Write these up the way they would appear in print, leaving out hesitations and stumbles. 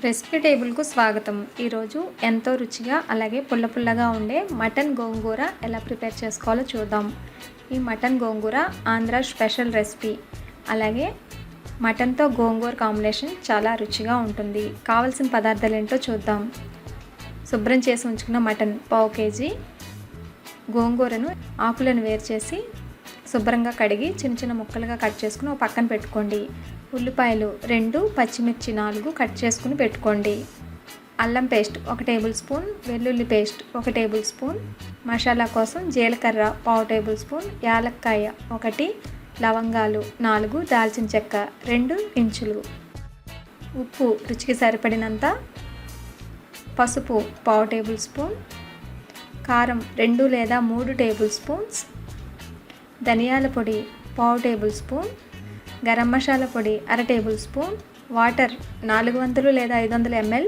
Recipe టేబుల్కు స్వాగతం. ఈరోజు ఎంతో రుచిగా అలాగే పుల్ల పుల్లగా ఉండే మటన్ గోంగూర ఎలా ప్రిపేర్ చేసుకోవాలో చూద్దాం. ఈ మటన్ గోంగూర ఆంధ్ర స్పెషల్ రెసిపీ. అలాగే మటన్తో గోంగూర కాంబినేషన్ చాలా రుచిగా ఉంటుంది. కావాల్సిన పదార్థాలు ఏంటో చూద్దాం. శుభ్రం చేసి ఉంచుకున్న మటన్ 1/2 kg, గోంగూరను ఆకులను వేరు చేసి శుభ్రంగా కడిగి చిన్న చిన్న ముక్కలుగా కట్ చేసుకుని ఒక పక్కన పెట్టుకోండి. ఉల్లిపాయలు 2, పచ్చిమిర్చి 4 కట్ చేసుకుని పెట్టుకోండి. అల్లం పేస్ట్ 1 టేబుల్ స్పూన్, వెల్లుల్లి పేస్ట్ 1 టేబుల్ స్పూన్, మసాలా కోసం జీలకర్ర 1/2 టేబుల్ స్పూన్, యాలక్కాయ 1, లవంగాలు 4, దాల్చిన చెక్క 2 ఇంచులు, ఉప్పు రుచికి సరిపడినంత, పసుపు 1/2 టేబుల్ స్పూన్, కారం 2 లేదా 3 టేబుల్ స్పూన్స్, ధనియాల పొడి 1/2 టేబుల్ స్పూన్, గరం మసాలా పొడి 1/2 టేబుల్ స్పూన్, వాటర్ 400 లేదా 500 ml,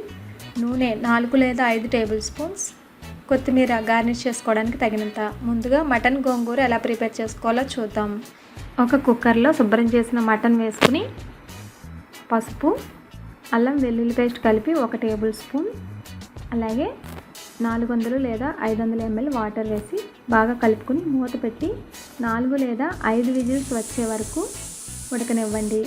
నూనె 4 లేదా 5 టేబుల్ స్పూన్స్, కొత్తిమీర గార్నిష్ చేసుకోవడానికి తగినంత. ముందుగా మటన్ గోంగూర ఎలా ప్రిపేర్ చేసుకోవాలో చూద్దాం. ఒక కుక్కర్లో శుభ్రం చేసిన మటన్ వేసుకుని పసుపు, అల్లం వెల్లుల్లి పేస్ట్ కలిపి 1 టేబుల్ స్పూన్, అలాగే 400 లేదా 500 ml వాటర్ వేసి బాగా కలుపుకొని మూత పెట్టి 4 లేదా 5 విజిల్స్ వచ్చే వరకు ఉడకనివ్వండి.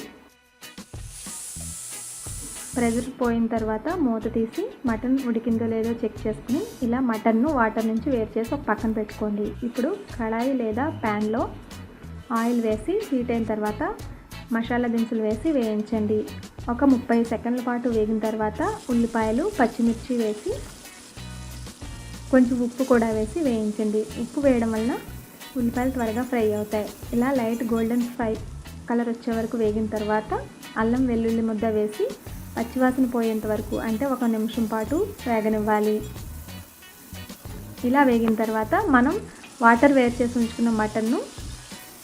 ప్రెజర్ పోయిన తర్వాత మూత తీసి మటన్ ఉడికిందో లేదో చెక్ చేసుకుని ఇలా మటన్ను వాటర్ నుంచి వేరు చేసి ఒక పక్కన పెట్టుకోండి. ఇప్పుడు కడాయి లేదా ప్యాన్లో ఆయిల్ వేసి హీట్ అయిన తర్వాత మసాలా దినుసులు వేసి వేయించండి. ఒక 30 సెకండ్ల పాటు వేగిన తర్వాత ఉల్లిపాయలు, పచ్చిమిర్చి వేసి కొంచెం ఉప్పు కూడా వేసి వేయించండి. ఉప్పు వేయడం వలన ఉల్లిపాయలు త్వరగా ఫ్రై అవుతాయి. ఇలా లైట్ గోల్డెన్ ఫ్రై కలర్ వచ్చే వరకు వేగిన తర్వాత అల్లం వెల్లుల్లి ముద్ద వేసి పచ్చివాసన పోయేంత వరకు అంటే 1 నిమిషం పాటు వేగనివ్వాలి. ఇలా వేగిన తర్వాత మనం వాటర్ వేరు చేసి ఉంచుకున్న మటన్ను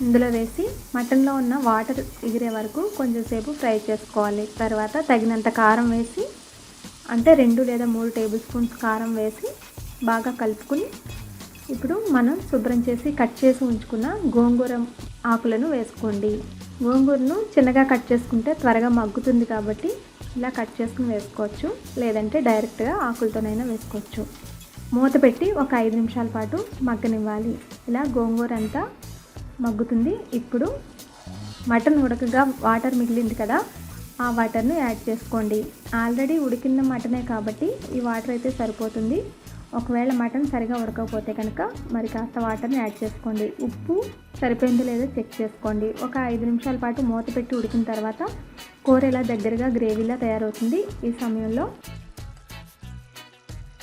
ఇందులో వేసి మటన్లో ఉన్న వాటర్ ఎగిరే వరకు కొంచెంసేపు ఫ్రై చేసుకోవాలి. తర్వాత తగినంత కారం వేసి అంటే 2 లేదా 3 టేబుల్ స్పూన్స్ కారం వేసి బాగా కలుపుకుని ఇప్పుడు మనం శుభ్రం చేసి కట్ చేసి ఉంచుకున్న గోంగూర ఆకులను వేసుకోండి. గోంగూరను చిన్నగా కట్ చేసుకుంటే త్వరగా మగ్గుతుంది కాబట్టి ఇలా కట్ చేసుకుని వేసుకోవచ్చు, లేదంటే డైరెక్ట్గా ఆకులతోనైనా వేసుకోవచ్చు. మూత పెట్టి ఒక 5 నిమిషాల పాటు మగ్గనివ్వాలి. ఇలా గోంగూర అంతా మగ్గుతుంది. ఇప్పుడు మటన్ ఉడకగా వాటర్ మిగిలింది కదా, ఆ వాటర్ను యాడ్ చేసుకోండి. ఆల్రెడీ ఉడికిన మటనే కాబట్టి ఈ వాటర్ అయితే సరిపోతుంది. ఒకవేళ మటన్ సరిగా ఉడకపోతే కనుక మరి కాస్త వాటర్ని యాడ్ చేసుకోండి. ఉప్పు సరిపోయిందో లేదో చెక్ చేసుకోండి. ఒక 5 నిమిషాల పాటు మూత పెట్టి ఉడికిన తర్వాత కూర ఇలా దగ్గరగా గ్రేవీలా తయారవుతుంది. ఈ సమయంలో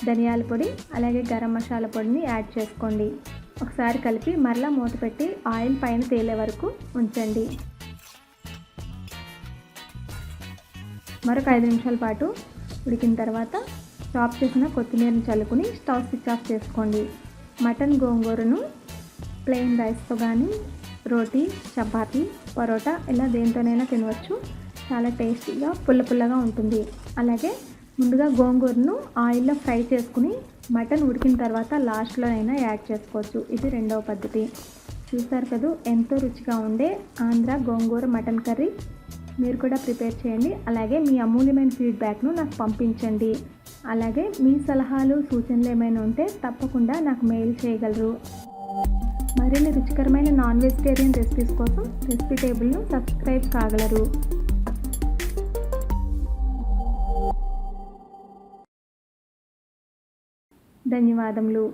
ధనియాల పొడి అలాగే గరం మసాలా పొడిని యాడ్ చేసుకోండి. ఒకసారి కలిపి మరలా మూత పెట్టి ఆయిల్ పైన తేలే వరకు ఉంచండి. మరొక 5 నిమిషాల పాటు ఉడికిన తర్వాత చాప్ చేసిన కొత్తిమీరని చల్లుకుని స్టవ్ స్విచ్ ఆఫ్ చేసుకోండి. మటన్ గోంగూరను ప్లెయిన్ రైస్తో కానీ రోటీ, చపాతీ, పరోటా ఇలా దేంతోనైనా తినవచ్చు. చాలా టేస్టీగా పుల్ల పుల్లగా ఉంటుంది. అలాగే ముందుగా గోంగూరను ఆయిల్లో ఫ్రై చేసుకుని మటన్ ఉడికిన తర్వాత లాస్ట్లో అయినా యాడ్ చేసుకోవచ్చు. ఇది రెండవ పద్ధతి. చూస్తారు కదా ఎంతో రుచిగా ఉండే ఆంధ్ర గోంగూర మటన్ కర్రీ. మీరు కూడా ప్రిపేర్ చేయండి. అలాగే మీ అమూల్యమైన ఫీడ్బ్యాక్ను నాకు పంపించండి. అలాగే మీ సలహాలు, సూచనలు ఏమైనా ఉంటే తప్పకుండా నాకు మెయిల్ చేయగలరు. మరిన్ని రుచికరమైన నాన్ వెజిటేరియన్ రెసిపీస్ కోసం రెసిపీ టేబుల్ను సబ్స్క్రైబ్ కాగలరు. ధన్యవాదములు.